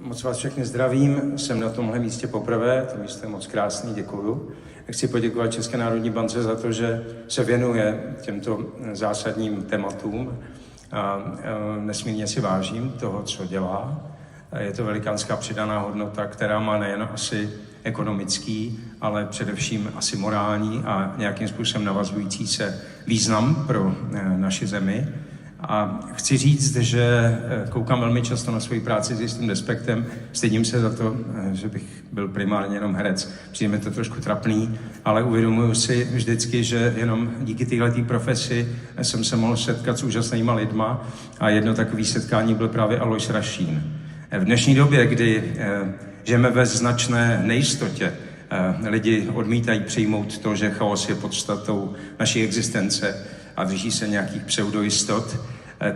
Moc vás všechny zdravím, jsem na tomhle místě poprvé, to místo je moc krásný, děkuju. Chci poděkovat České národní bance za to, že se věnuje těmto zásadním tématům a nesmírně si vážím toho, co dělá. Je to velikánská přidaná hodnota, která má nejen asi ekonomický, ale především asi morální a nějakým způsobem navazující se význam pro naši zemi. A chci říct, že koukám velmi často na svoji práci s jistým respektem. Stydím se za to, že bych byl primárně jenom herec. Přijde mi to trošku trapný, ale uvědomuji si vždycky, že jenom díky téhletý profesi jsem se mohl setkat s úžasnýma lidma a jedno takové setkání byl právě Alois Rašín. V dnešní době, kdy žijeme ve značné nejistotě, lidi odmítají přijmout to, že chaos je podstatou naší existence a drží se nějakých pseudojistot,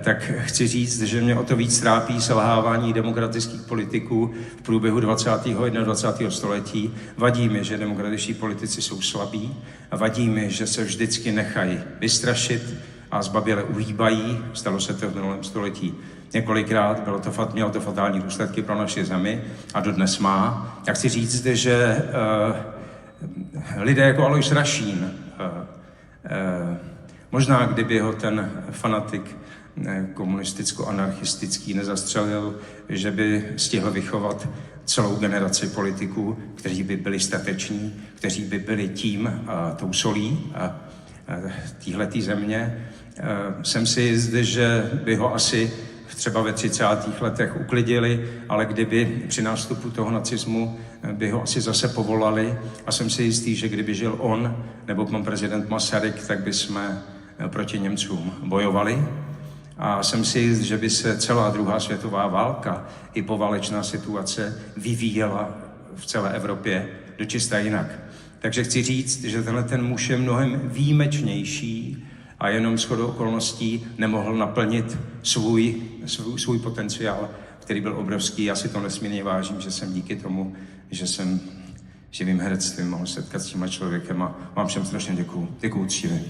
tak chci říct, že mě o to víc trápí selhávání demokratických politiků v průběhu 20. a 21. století. Vadí mi, že demokratičtí politici jsou slabí a vadí mi, že se vždycky nechají vystrašit a zbaběle uhýbají. Stalo se to v minulém století několikrát, mělo to fatální důsledky pro naši zemi a dodnes má. Já chci říct, že lidé jako Alois Rašín, možná kdyby ho ten fanatik komunisticko-anarchistický nezastřelil, že by stihl vychovat celou generaci politiků, kteří by byli stateční, kteří by byli tou solí téhletý země. Jsem si jist, že by ho asi třeba ve 30. letech uklidili, ale kdyby při nástupu toho nacismu by ho asi zase povolali a jsem si jistý, že kdyby žil on nebo pan prezident Masaryk, tak by jsme proti Němcům bojovali. A jsem si jist, že by se celá druhá světová válka i poválečná situace vyvíjela v celé Evropě dočista jinak. Takže chci říct, že ten muž je mnohem výjimečnější a jenom shodou okolností nemohl naplnit svůj potenciál, který byl obrovský. Já si to nesmírně vážím, že jsem díky tomu, že jsem živým herectvím mohl setkat s tímhle člověkem a vám všem strašně děkuju. Děkuju uctivě.